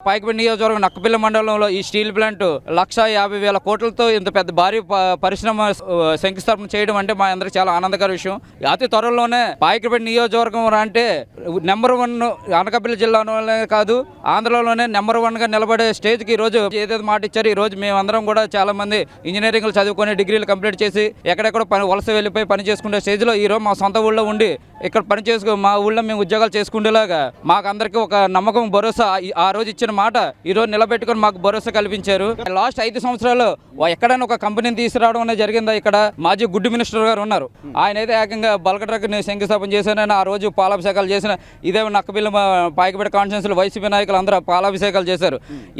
పాయకపేట నియోజకవర్గం నక్కపిల్ల మండలంలో ఈ స్టీల్ ప్లాంట్ 1,50,000 కోట్లతో ఇంత పెద్ద భారీ పరిశ్రమ శంకుస్థాపన చేయడం అంటే మా అందరికి చాలా ఆనందకర విషయం. అతి త్వరలోనే పాయకపేట నియోజకవర్గం అంటే నెంబర్ 1 అనకాపల్లి జిల్లాలోనే కాదు ఆంధ్రలోనే నెంబర్ 1గా నిలబడే స్టేజ్కి ఈ రోజు ఏదైతే మాట ఇచ్చారు. ఈ రోజు మేమందరం కూడా చాలా మంది ఇంజనీరింగ్లు చదువుకొని డిగ్రీలు కంప్లీట్ చేసి ఎక్కడెక్కడ వలస వెళ్ళిపోయి పని చేసుకునే స్టేజ్లో ఈ రోజు మా సొంత ఊళ్ళో ఉండి ఇక్కడ పని చేసుకో మా ఊళ్ళో మేము ఉద్యోగాలు చేసుకునేలాగా మాకు అందరికీ ఒక నమ్మకం భరోసా ఆ రోజు ఇచ్చిన మాట ఈ రోజు నిలబెట్టుకొని మాకు భరోసా కల్పించారు. లాస్ట్ 5 సంవత్సరాలు ఎక్కడైనా ఒక కంపెనీని తీసుకురావడం అనేది జరిగిందా? ఇక్కడ మాజీ గుడ్ మినిస్టర్ గారు ఉన్నారు. ఆయన అయితే ఏకంగా బల్క్ ట్రక్ శంకుస్థాపన చేశానని ఆ రోజు పాలాభిషేకాలు చేసిన ఇదే నక్కపిల్ల పాయకపేట కాన్స్టిట్యూన్సీలో వైసీపీ నాయకులు అందరూ పాలాభిషేకాలు చేశారు.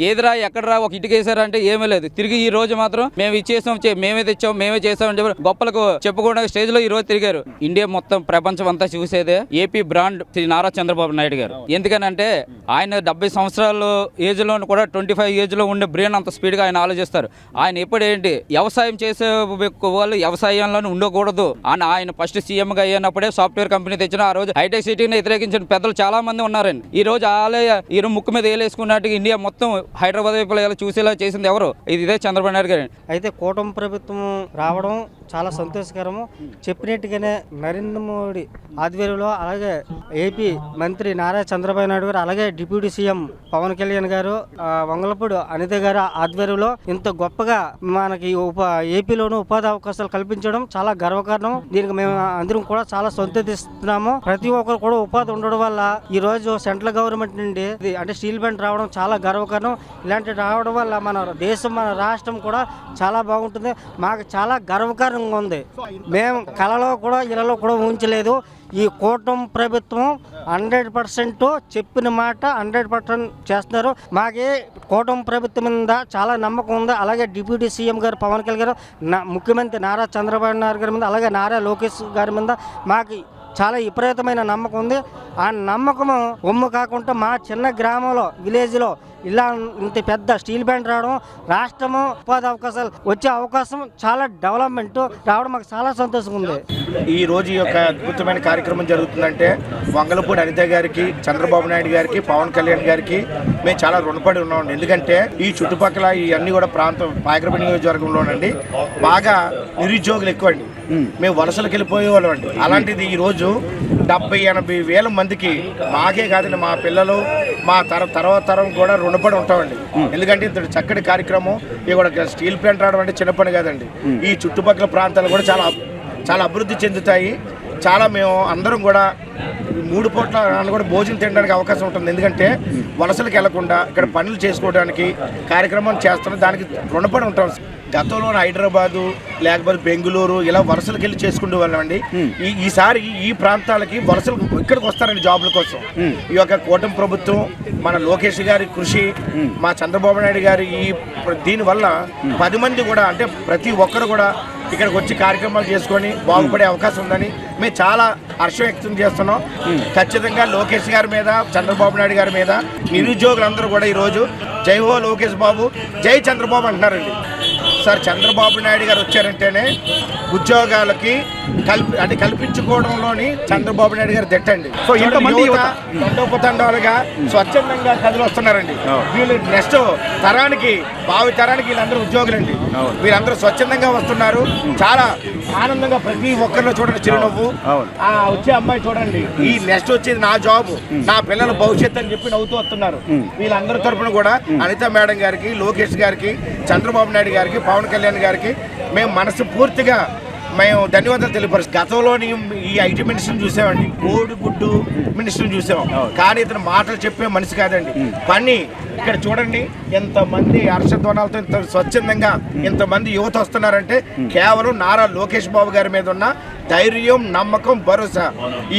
ఏదిరా ఎక్కడరా ఒక ఇటుక వేసారంటే ఏమీ లేదు. తిరిగి ఈ రోజు మాత్రం మేము ఇచ్చేసాం మేమే తెచ్చాం మేమే చేసామని చెప్పి గొప్పలకు చెప్పుకోవడం స్టేజ్ లో ఈ రోజు తిరిగారు. ఇండియా మొత్తం ప్రపంచం అంతా చూసేదే ఏపీ బ్రాండ్ శ్రీ నారా చంద్రబాబు నాయుడు గారు. ఎందుకనంటే ఆయన 70 సంవత్సరాలు ఏజ్ లో కూడా 25 ఏజ్ లో ఉండే బ్రెయిన్ అంత స్పీడ్ గా ఆయన ఆలోచిస్తారు. ఆయన ఎప్పుడు ఏంటి వ్యవసాయం చేసే వాళ్ళు వ్యవసాయంలోనే ఉండకూడదు అని ఆయన ఫస్ట్ సీఎం గా అయ్యినప్పుడే సాఫ్ట్వేర్ కంపెనీ తెచ్చిన ఆ రోజు హైటెక్ సిటీని వ్యతిరేకించిన పెద్దలు చాలా మంది ఉన్నారండి. ఈ రోజు ఈ ముక్కు మీద ఏలేసుకున్నట్టు ఇండియా మొత్తం హైదరాబాద్ వైపు చూసేలా చేసింది ఎవరు? ఇదే చంద్రబాబు నాయుడు గారు. అయితే కూటమి ప్రభుత్వం రావడం చాలా సంతోషకరము. చెప్పినట్టుగానే నరేంద్ర మోడీ ఆధ్వర్యంలో అలాగే ఏపీ మంత్రి నారా చంద్రబాబు నాయుడు గారు అలాగే డిప్యూటీ సీఎం పవన్ కళ్యాణ్ గారు వంగలపూడి అనిత గారు ఆధ్వర్యంలో ఇంత గొప్పగా మనకి ఏపీలోనూ ఉపాధి అవకాశాలు కల్పించడం చాలా గర్వకారణం. దీనికి మేము అందరం కూడా చాలా సంతోషిస్తున్నాము. ప్రతి ఒక్కరు కూడా ఉపాధి ఉండడం వల్ల ఈ రోజు సెంట్రల్ గవర్నమెంట్ నుండి అంటే స్టీల్ ప్లాంట్ రావడం చాలా గర్వకారణం. ఇలాంటి రావడం వల్ల మన దేశం మన రాష్ట్రం కూడా చాలా బాగుంటుంది. మాకు చాలా గర్వకారణంగా ఉంది. మేము కళలో కూడా ఇళ్లలో కూడా ఊహించలేదు. ఈ కూటమి ప్రభుత్వం 100% చెప్పిన మాట 100% చేస్తున్నారు. మాకే కూటమి ప్రభుత్వం మీద చాలా నమ్మకం ఉంది. అలాగే డిప్యూటీ సీఎం గారు పవన్ కళ్యాణ్ గారు ముఖ్యమంత్రి నారా చంద్రబాబు నాయుడు గారి మీద అలాగే నారా లోకేష్ గారి మీద మాకు చాలా విపరీతమైన నమ్మకం ఉంది. ఆ నమ్మకము ఒమ్ము కాకుండా మా చిన్న గ్రామంలో విలేజ్లో ఇలా ఇంత పెద్ద స్టీల్ ప్లాంట్ రావడం రాష్ట్రము ఉపాధి అవకాశాలు వచ్చే అవకాశం చాలా డెవలప్మెంట్ రావడం మాకు చాలా సంతోషంగా ఉంది. ఈ రోజు యొక్క అద్భుతమైన కార్యక్రమం జరుగుతుందంటే వంగలపూడి అనిత గారికి చంద్రబాబు నాయుడు గారికి పవన్ కళ్యాణ్ గారికి మేము చాలా రుణపడి ఉన్నామండి. ఎందుకంటే ఈ చుట్టుపక్కల ఇవన్నీ కూడా ప్రాంతం పాయకపేట నియోజకవర్గంలోనండి బాగా నిరుద్యోగులు ఎక్కువ అండి. మేము వలసలకు వెళ్ళిపోయేవాళ్ళం అండి. అలాంటిది ఈరోజు 70-80 వేల మందికి మాకే కాదండి మా పిల్లలు మా తర్వాత తరం కూడా రుణపడి ఉంటామండి. ఎందుకంటే ఇంత చక్కటి కార్యక్రమం ఇది కూడా స్టీల్ ప్లాంట్ రావడం అంటే చిన్న పని కాదండి. ఈ చుట్టుపక్కల ప్రాంతాలు కూడా చాలా అభివృద్ధి చెందుతాయి. చాలా మేము అందరం కూడా 3 పూట్ల కూడా భోజనం తినడానికి అవకాశం ఉంటుంది. ఎందుకంటే వలసలకు వెళ్లకుండా ఇక్కడ పనులు చేసుకోవడానికి కార్యక్రమం చేస్తున్నాం. దానికి రుణపడి ఉంటాం. గతంలో హైదరాబాదు లేకపోతే బెంగళూరు ఇలా వలసలకు వెళ్ళి చేసుకుంటూ వెళ్ళండి. ఈసారి ఈ ప్రాంతాలకి వలసలు ఇక్కడికి వస్తారండి జాబుల కోసం. ఈ యొక్క కూటమి ప్రభుత్వం మన లోకేష్ గారి కృషి మా చంద్రబాబు నాయుడు గారి దీనివల్ల 10 మంది కూడా అంటే ప్రతి ఒక్కరు కూడా ఇక్కడికి వచ్చి కార్యక్రమాలు చేసుకొని బాగుపడే అవకాశం ఉందని మేము చాలా హర్షం వ్యక్తం చేస్తున్నాం. ఖచ్చితంగా లోకేష్ గారి మీద చంద్రబాబు నాయుడు గారి మీద నిరుద్యోగులందరూ కూడా ఈరోజు జై హో లోకేష్ బాబు జై చంద్రబాబు అంటున్నారండి. సార్ చంద్రబాబు నాయుడు గారు వచ్చారంటేనే ఉద్యోగాలకి కల్పించుకోవడంలోని చంద్రబాబు నాయుడు గారు దిట్టండి. సో ఇంతమంది తండోపతండాలుగా స్వచ్ఛందంగా కథలు వస్తున్నారండి. వీళ్ళు నెక్స్ట్ తరానికి భావి తరానికి వీళ్ళందరూ ఉద్యోగులండి. వీళ్ళందరూ స్వచ్ఛందంగా వస్తున్నారు. చాలా ఆనందంగా ప్రతి ఒక్కరిలో చూడండి చిరునవ్వు. వచ్చే అమ్మాయి చూడండి ఈ నెక్స్ట్ వచ్చేది నా జాబ్ నా పిల్లల భవిష్యత్తు అని చెప్పి నవ్వుతూ వస్తున్నారు. వీళ్ళందరి తరఫున కూడా అనిత మేడం గారికి లోకేష్ గారికి చంద్రబాబు నాయుడు గారికి పవన్ కళ్యాణ్ గారికి మేము మనస్ఫూర్తిగా మేము ధన్యవాదాలు తెలియపరుస్తాం. గతంలోని ఈ ఐటీ మినిస్టర్ని చూసామండి, కోడిగుడ్డు మినిస్టర్ని చూసాం. కానీ ఇతను మాటలు చెప్పే మనిషి కాదండి, పని. ఇక్కడ చూడండి ఎంతమంది హర్షధ్వానాలతో ఇంత స్వచ్ఛందంగా ఇంతమంది యువత వస్తున్నారంటే కేవలం నారా లోకేష్ బాబు గారి మీద ఉన్న ధైర్యం నమ్మకం భరోసా.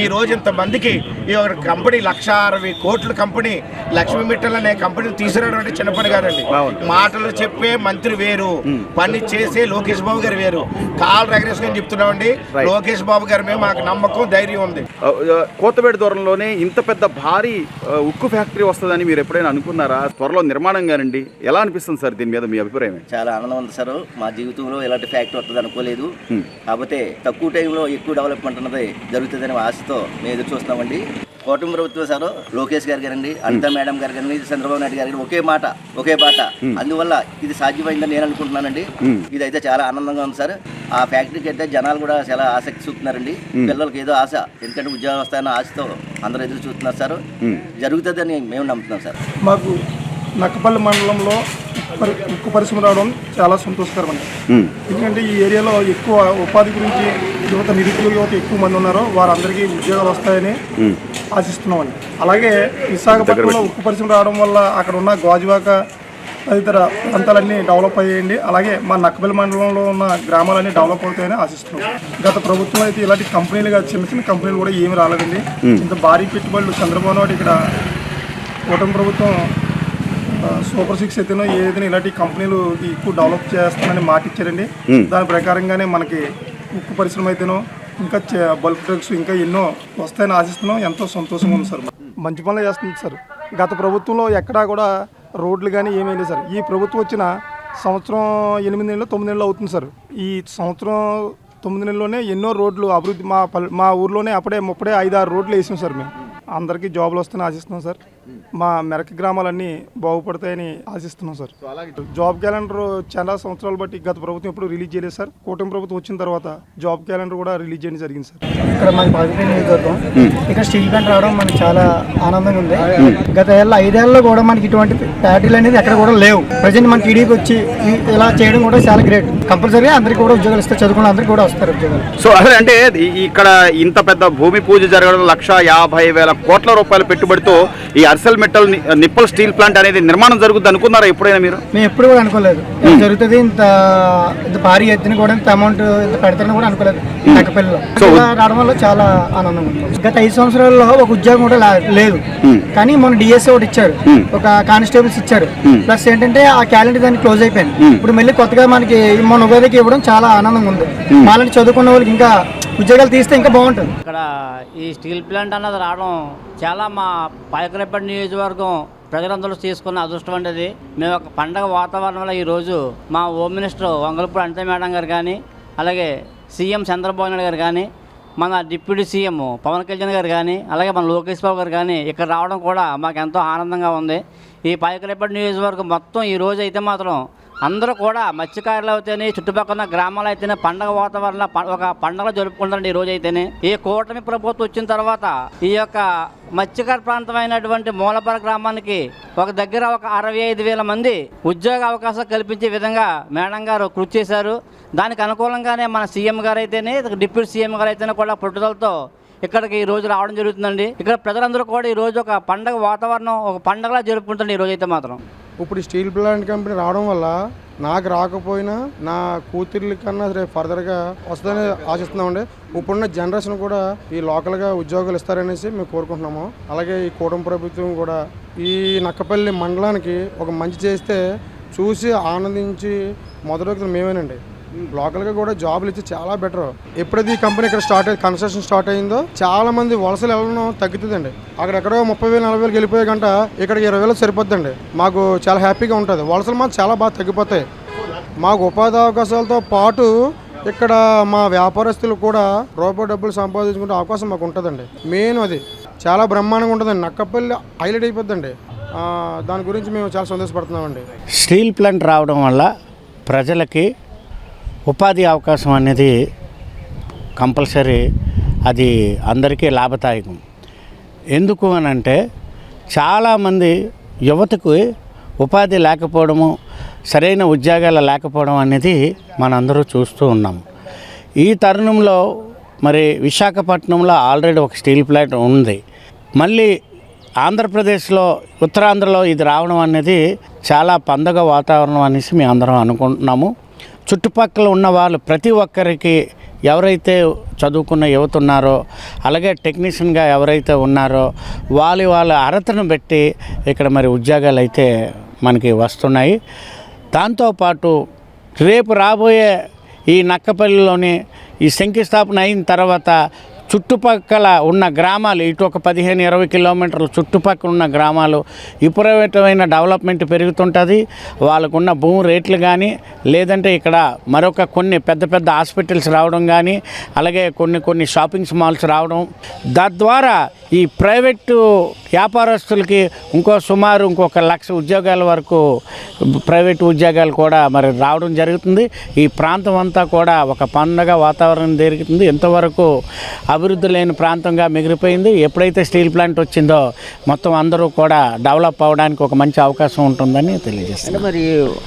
ఈ రోజు ఇంతమందికి ఈ కంపెనీ 1,60 కోట్ల కంపెనీ లక్ష్మీ మిట్టల్ అనే కంపెనీని తీసుకురావడం అంటే చిన్న పని కాదండి. మాటలు చెప్పే మంత్రి వేరు, పని చేసే లోకేష్ బాబు గారు వేరు. కాల్ రెగ్రెషన్ చెప్తున్నామండి. లోకేష్ బాబు గారి మీద మాకు నమ్మకం ధైర్యం ఉంది. కోతపేట దూరంలోనే ఇంత పెద్ద భారీ ఉక్కు ఫ్యాక్టరీ వస్తుందని మీరు ఎప్పుడైనా అనుకున్నారా? త్వరలో నిర్మాణం కానండి, ఎలా అనిపిస్తుంది సార్? దీని మీద మీ అభిప్రాయం? చాలా ఆనందం ఉంది సార్. మా జీవితంలో ఎలాంటి ఫ్యాక్టరీ వస్తుంది అనుకోలేదు. కాకపోతే తక్కువ టైంలో ఎక్కువ డెవలప్మెంట్ అన్నది జరుగుతుందనే ఆశతో మేము ఎదురు చూస్తున్నామండి. కూటమి ప్రభుత్వం సార్ లోకేష్ గారు గారండి, అనితా మేడం గారు గారండి, చంద్రబాబు నాయుడు గారు ఒకే మాట ఒకే బాట, అందువల్ల ఇది సాధ్యమైందని నేను అనుకుంటున్నానండి. ఇదైతే చాలా ఆనందంగా ఉంది సార్. ఆ ఫ్యాక్టరీకి అయితే జనాలు కూడా చాలా ఆసక్తి చూపుతున్నారండి. పిల్లలకి ఏదో ఆశ, ఎందుకంటే ఉద్యోగం వస్తాయన్న ఆశతో అందరూ ఎదురు చూస్తున్నారు సార్. జరుగుతుందని మేము నమ్ముతున్నాం సార్. మాకు నక్కపల్లి మండలంలో ఉక్కు పరిశ్రమ రావడం చాలా సంతోషకరం అండి. ఎందుకంటే ఈ ఏరియాలో ఎక్కువ ఉపాధి గురించి యువత, నిరుద్యోగ యువత ఎక్కువ మంది ఉన్నారో వారందరికీ ఉద్యోగాలు వస్తాయని ఆశిస్తున్నామండి. అలాగే విశాఖపట్నంలో ఉక్కు పరిశ్రమ రావడం వల్ల అక్కడ ఉన్న గాజువాక తదితర ప్రాంతాలన్నీ డెవలప్ అయ్యాయండి. అలాగే మా నక్కపల్లి మండలంలో ఉన్న గ్రామాలన్నీ డెవలప్ అవుతాయని ఆశిస్తున్నాం. గత ప్రభుత్వం అయితే ఇలాంటి కంపెనీలుగా చిన్న చిన్న కంపెనీలు కూడా ఏమి రాలేదండి. ఇంత భారీ పెట్టుబడులు చంద్రబాబు నాయుడు ఇక్కడ కూటమి ప్రభుత్వం సూపర్ 6 అయితేనో ఏదైనా ఇలాంటి కంపెనీలు ఎక్కువ డెవలప్ చేస్తామని మాట ఇచ్చారండి. దాని ప్రకారంగానే మనకి ఉక్కు పరిశ్రమ అయితేనో ఇంకా బల్క్ డ్రగ్స్ ఇంకా ఎన్నో వస్తాయని ఆశిస్తున్నాం. ఎంతో సంతోషంగా ఉంది సార్. మంచి పనులు చేస్తుంది సార్. గత ప్రభుత్వంలో ఎక్కడా కూడా రోడ్లు కానీ ఏమీ లేదు సార్. ఈ ప్రభుత్వం వచ్చిన సంవత్సరం 8 నెలలు 9 నెలలు అవుతుంది సార్. ఈ సంవత్సరం 9 నెలల్లోనే ఎన్నో రోడ్లు అభివృద్ధి మా ఊర్లోనే అప్పుడే 35-36 రోడ్లు వేసాం సార్. మేము అందరికీ జాబులు వస్తాయని ఆశిస్తున్నాం సార్. మా మెరక గ్రామాలన్నీ బాగుపడతాయని ఆశిస్తున్నాం సార్. జాబ్ క్యాలెండర్ చాలా సంవత్సరాలు బట్టి గత ప్రభుత్వం ఎప్పుడు రిలీజ్ చేయలేదు సార్. కూటమి ప్రభుత్వం వచ్చిన తర్వాత జాబ్ క్యాలెండర్ కూడా రిలీజ్ చేయడం జరిగింది సార్. ఇక్కడ మనకి పాజిటివ్ నియోజకవర్గం, ఇక్కడ స్టీల్ ప్లాంట్ రావడం మనకి చాలా ఆనందంగా ఉంది. గత 5 ఏళ్ళలో కూడా మనకి ఇటువంటి ఫ్యాక్టరీలు అనేది ఎక్కడ కూడా లేవు. ప్రజెంట్ మన టీడీపీ వచ్చి ఇలా చేయడం కూడా చాలా గ్రేట్. కంపల్సరీగా అందరికీ కూడా ఉద్యోగాలు ఇస్తారు, చదువుకున్న అందరికీ కూడా వస్తారు ఉద్యోగాలు. సో అసలు అంటే ఇక్కడ ఇంత పెద్ద భూమి పూజ జరగడం, 1,50,000 కోట్ల రూపాయల పెట్టుబడితో ఈ అర్సెల్ మెటల్ నిప్పల్ స్టీల్ ప్లాంట్ అనేది నిర్మాణం జరుగుతుంది అనుకున్నారా ఎప్పుడైనా మీరు? మేము ఎప్పుడు కూడా అనుకోలేదు జరుగుతుంది. ఇంత భారీ ఎత్తున కూడా ఇంత అమౌంట్ ఇంత పెడతారని కూడా అనుకోలేదు. నక్కపల్లిలో రావడం వల్ల చాలా ఆనందంగా ఉంది. గత 5 సంవత్సరాల్లో ఒక ఉద్యోగం కూడా లేదు, కానీ మొన్న డిఎస్ఏ ఒకటి ఇచ్చారు, ఒక కానిస్టేబుల్స్ ఇచ్చారు. ప్లస్ ఏంటంటే ఆ క్యాలెండర్ దాన్ని క్లోజ్ అయిపోయింది. ఇప్పుడు మళ్ళీ కొత్తగా మనకి మొన్న ఉగాదికి ఇవ్వడం చాలా ఆనందంగా ఉంది. మాలాంటి చదువుకున్న వాళ్ళకి ఇంకా ఉద్యోగాలు తీస్తే ఇంకా బాగుంటుంది. ఇక్కడ ఈ స్టీల్ ప్లాంట్ అన్నది రావడం చాలా మా పాయకరేపేట నియోజకవర్గం ప్రజలందరూ తీసుకున్న అదృష్టం అనేది. మేము ఒక పండగ వాతావరణంలో ఈరోజు మా home minister Vangalapudi Anitha madam గారు కానీ, అలాగే సీఎం చంద్రబాబు నాయుడు గారు కానీ, మన డిప్యూటీ సీఎం పవన్ కళ్యాణ్ గారు కానీ, అలాగే మన లోకేష్ బాబు గారు కానీ ఇక్కడ రావడం కూడా మాకు ఎంతో ఆనందంగా ఉంది. ఈ పాయకరేపేట నియోజకవర్గం మొత్తం ఈ రోజు అయితే మాత్రం అందరూ కూడా మత్స్యకారులు అయితేనే, చుట్టుపక్కల ఉన్న గ్రామాలు అయితేనే పండగ వాతావరణం ఒక పండుగ జరుపుకుంటారండి ఈ రోజు అయితేనే. ఈ కూటమి ప్రభుత్వం వచ్చిన తర్వాత ఈ యొక్క మత్స్యకార ప్రాంతమైనటువంటి మూలపర గ్రామానికి ఒక దగ్గర ఒక 65,000 మంది ఉద్యోగ అవకాశాలు కల్పించే విధంగా మేడం గారు కృషి చేశారు. దానికి అనుకూలంగానే మన సీఎం గారు అయితేనే, డిప్యూటీ సీఎం గారు అయితేనే కూడా పట్టుదలతో ఇక్కడికి ఈ రోజు రావడం జరుగుతుందండి. ఇక్కడ ప్రజలందరూ కూడా ఈ రోజు ఒక పండగ వాతావరణం, ఒక పండగలా జరుపుకుంటారు ఈ రోజు అయితే మాత్రం. ఇప్పుడు స్టీల్ ప్లాంట్ కంపెనీ రావడం వల్ల నాకు రాకపోయినా నా కూతుర్ల కన్నా రేపు ఫర్దర్గా వస్తుందని ఆశిస్తున్నామండి. ఇప్పుడున్న జనరేషన్ కూడా ఈ లోకల్గా ఉద్యోగాలు ఇస్తారనేసి మేము కోరుకుంటున్నాము. అలాగే ఈ కూటమి ప్రభుత్వం కూడా ఈ నక్కపల్లి మండలానికి ఒక మంచి చేస్తే చూసి ఆనందించి మొదటి వ్యక్తులు మేమేనండి. లోకల్గా కూడా జాబులు ఇచ్చి చాలా బెటర్. ఎప్పుడైతే ఈ కంపెనీ ఇక్కడ కన్స్ట్రక్షన్ స్టార్ట్ అయిందో చాలా మంది వలసలు వెళ్ళడం తగ్గుతుందండి. అక్కడెక్కడో 30,000 40,000 వెళ్ళిపోయే గంట ఇక్కడికి 20,000 సరిపోద్దండి. మాకు చాలా హ్యాపీగా ఉంటుంది. వలసలు మాకు చాలా బాగా తగ్గిపోతాయి. మాకు ఉపాధి అవకాశాలతో పాటు ఇక్కడ మా వ్యాపారస్తులు కూడా రూపాయి డబ్బులు సంపాదించుకునే అవకాశం మాకు ఉంటుందండి. మెయిన్ అది చాలా బ్రహ్మాండంగా ఉంటుందండి. నక్కపల్లి హైలైట్ అయిపోద్దండి. దాని గురించి మేము చాలా సంతోషపడుతున్నామండి. స్టీల్ ప్లాంట్ రావడం వల్ల ప్రజలకి ఉపాధి అవకాశం అనేది కంపల్సరీ, అది అందరికీ లాభదాయకం. ఎందుకు అని అంటే చాలామంది యువతకు ఉపాధి లేకపోవడము, సరైన ఉద్యోగాలు లేకపోవడం అనేది మనందరూ చూస్తూ ఉన్నాము. ఈ తరుణంలో మరి విశాఖపట్నంలో ఆల్రెడీ ఒక స్టీల్ ప్లాంట్ ఉంది. మళ్ళీ ఆంధ్రప్రదేశ్లో, ఉత్తరాంధ్రలో ఇది రావడం అనేది చాలా పండగ వాతావరణం అనేసి మేము అందరం అనుకుంటున్నాము. చుట్టుపక్కల ఉన్న వాళ్ళు ప్రతి ఒక్కరికి ఎవరైతే చదువుకున్న యువత ఉన్నారో, అలాగే టెక్నీషియన్గా ఎవరైతే ఉన్నారో వాళ్ళ అర్హతను బట్టి ఇక్కడ మరి ఉద్యోగాలు అయితే మనకి వస్తున్నాయి. దాంతోపాటు రేపు రాబోయే ఈ నక్కపల్లిలోని ఈ శంకుస్థాపన అయిన తర్వాత చుట్టుపక్కల ఉన్న గ్రామాలు, ఇటు ఒక 15-20 కిలోమీటర్ల చుట్టుపక్కల ఉన్న గ్రామాలు విపరీతమైన డెవలప్మెంట్ పెరుగుతుంటుంది. వాళ్ళకున్న భూమి రేట్లు కానీ, లేదంటే ఇక్కడ మరొక కొన్ని పెద్ద పెద్ద హాస్పిటల్స్ రావడం కానీ, అలాగే కొన్ని షాపింగ్ మాల్స్ రావడం, తద్వారా ఈ ప్రైవేటు వ్యాపారస్తులకి సుమారు ఇంకొక 1,00,000 ఉద్యోగాల వరకు ప్రైవేటు ఉద్యోగాలు కూడా మరి రావడం జరుగుతుంది. ఈ ప్రాంతం అంతా కూడా ఒక పండగ వాతావరణం జరుగుతుంది. ఇంతవరకు అభివృద్ధి లేని ప్రాంతంగా మిగిలిపోయింది. ఎప్పుడైతే స్టీల్ ప్లాంట్ వచ్చిందో మొత్తం అందరూ కూడా డెవలప్ అవ్వడానికి ఒక మంచి అవకాశం ఉంటుందని తెలియజేస్తుంది. మరి